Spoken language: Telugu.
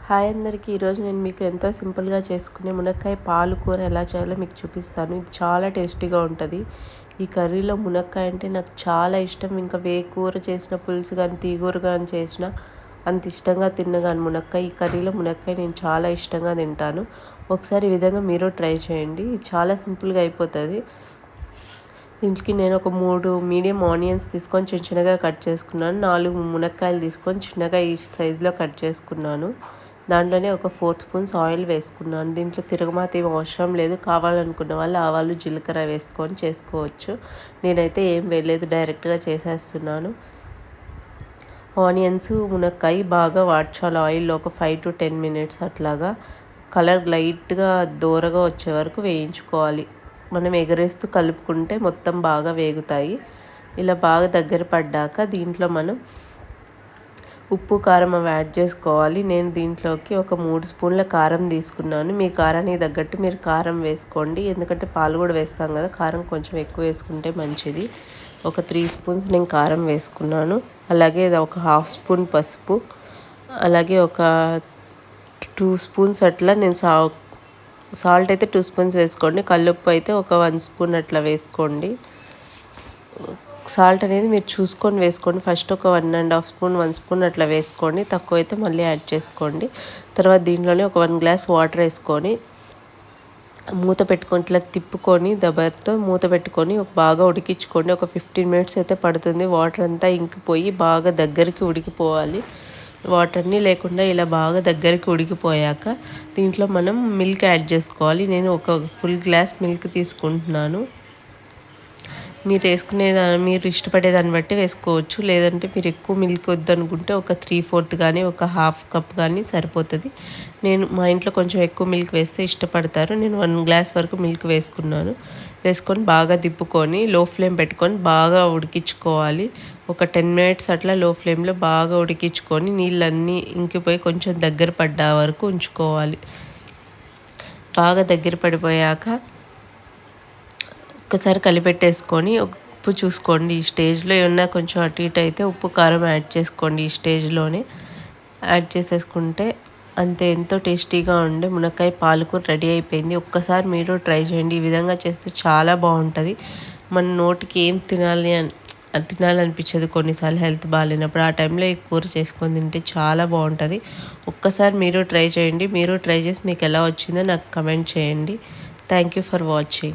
హాయ్ అందరికీ. ఈరోజు నేను మీకు ఎంతో సింపుల్గా చేసుకునే మునక్కాయ పాలు కూర ఎలా చేయాలో మీకు చూపిస్తాను. ఇది చాలా టేస్టీగా ఉంటుంది. ఈ కర్రీలో మునక్కాయ అంటే నాకు చాలా ఇష్టం. ఇంకా కూర చేసిన పులుసు కానీ తీగూర కానీ చేసిన అంత ఇష్టంగా తిన్నగాని మునక్కాయ, ఈ కర్రీలో మునక్కాయ నేను చాలా ఇష్టంగా తింటాను. ఒకసారి ఈ విధంగా మీరు ట్రై చేయండి. చాలా సింపుల్గా అయిపోతుంది. దీనికి నేను ఒక 3 మీడియం ఆనియన్స్ తీసుకొని చిన్న చిన్నగా కట్ చేసుకున్నాను. 4 మునక్కాయలు తీసుకొని చిన్నగా ఈ సైజులో కట్ చేసుకున్నాను. దాంట్లోనే ఒక 4 స్పూన్స్ ఆయిల్ వేసుకున్నాను. దీంట్లో తిరగమాత ఏం అవసరం లేదు. కావాలనుకున్న వాళ్ళు ఆవాలు జీలకర్ర వేసుకొని చేసుకోవచ్చు. నేనైతే ఏం వేయలేదు, డైరెక్ట్గా చేసేస్తున్నాను. ఆనియన్స్ మునక్కాయ బాగా వాడ్చాలి ఆయిల్లో ఒక 5 to 10 minutes అట్లాగా. కలర్ లైట్గా దూరగా వచ్చే వరకు వేయించుకోవాలి. మనం ఎగరేస్తూ కలుపుకుంటే మొత్తం బాగా వేగుతాయి. ఇలా బాగా దగ్గర పడ్డాక దీంట్లో మనం ఉప్పు కారం అవి యాడ్ చేసుకోవాలి. నేను దీంట్లోకి ఒక 3 స్పూన్ల కారం తీసుకున్నాను. మీ కారానికి తగ్గట్టు మీరు కారం వేసుకోండి. ఎందుకంటే పాలు కూడా వేస్తాం కదా, కారం కొంచెం ఎక్కువ వేసుకుంటే మంచిది. ఒక 3 స్పూన్స్ నేను కారం వేసుకున్నాను. అలాగే ఒక 1/2 స్పూన్ పసుపు, అలాగే ఒక 2 స్పూన్స్ అట్లా నేను సాల్ట్ అయితే 2 స్పూన్స్ వేసుకోండి. కల్లుప్పు అయితే ఒక 1 స్పూన్ అట్లా వేసుకోండి. సాల్ట్ అనేది మీరు చూసుకొని వేసుకోండి. ఫస్ట్ ఒక 1.5 స్పూన్ 1 స్పూన్ అట్లా వేసుకోండి. తక్కువ అయితే మళ్ళీ యాడ్ చేసుకోండి. తర్వాత దీంట్లోనే ఒక 1 గ్లాస్ వాటర్ వేసుకొని మూత పెట్టుకొని ఇట్లా తిప్పుకొని దబర్తో మూత పెట్టుకొని బాగా ఉడికించుకోండి. ఒక 15 minutes అయితే పడుతుంది. వాటర్ అంతా ఇంకిపోయి బాగా దగ్గరికి ఉడికిపోవాలి. వాటర్ని లేకుండా ఇలా బాగా దగ్గరికి ఉడికిపోయాక దీంట్లో మనం మిల్క్ యాడ్ చేసుకోవాలి. నేను ఒక ఫుల్ గ్లాస్ మిల్క్ తీసుకుంటున్నాను. మీరు ఇష్టపడేదాన్ని బట్టి వేసుకోవచ్చు. లేదంటే మీరు ఎక్కువ మిల్క్ వద్దనుకుంటే ఒక 3/4 కానీ ఒక 1/2 కప్ కానీ సరిపోతుంది. మా ఇంట్లో కొంచెం ఎక్కువ మిల్క్ వేస్తే ఇష్టపడతారు. నేను 1 గ్లాస్ వరకు మిల్క్ వేసుకొని బాగా తిప్పుకొని లో ఫ్లేమ్ పెట్టుకొని బాగా ఉడికించుకోవాలి. ఒక 10 minutes అట్లా లో ఫ్లేమ్లో బాగా ఉడికించుకొని నీళ్ళన్నీ ఇంకిపోయి కొంచెం దగ్గర పడ్డా వరకు ఉంచుకోవాలి. బాగా దగ్గర పడిపోయాక ఒక్కసారి కలిపెట్టేసుకొని ఉప్పు చూసుకోండి. ఈ స్టేజ్లో ఏమన్నా కొంచెం అటు ఇటు అయితే ఉప్పు కారం యాడ్ చేసుకోండి. ఈ స్టేజ్లోనే యాడ్ చేసేసుకుంటే అంతే, ఎంతో టేస్టీగా ఉండే మునక్కాయ పాలకూర రెడీ అయిపోయింది. ఒక్కసారి మీరు ట్రై చేయండి. ఈ విధంగా చేస్తే చాలా బాగుంటుంది. మన నోటికి ఏం తినాలనిపించదు కొన్నిసార్లు హెల్త్ బాగాలేనప్పుడు. ఆ టైంలో ఈ కూర చేసుకొని తింటే చాలా బాగుంటుంది. ఒక్కసారి మీరు ట్రై చేయండి. మీరు ట్రై చేసి మీకు ఎలా వచ్చిందో నాకు కమెంట్ చేయండి. Thank you for watching.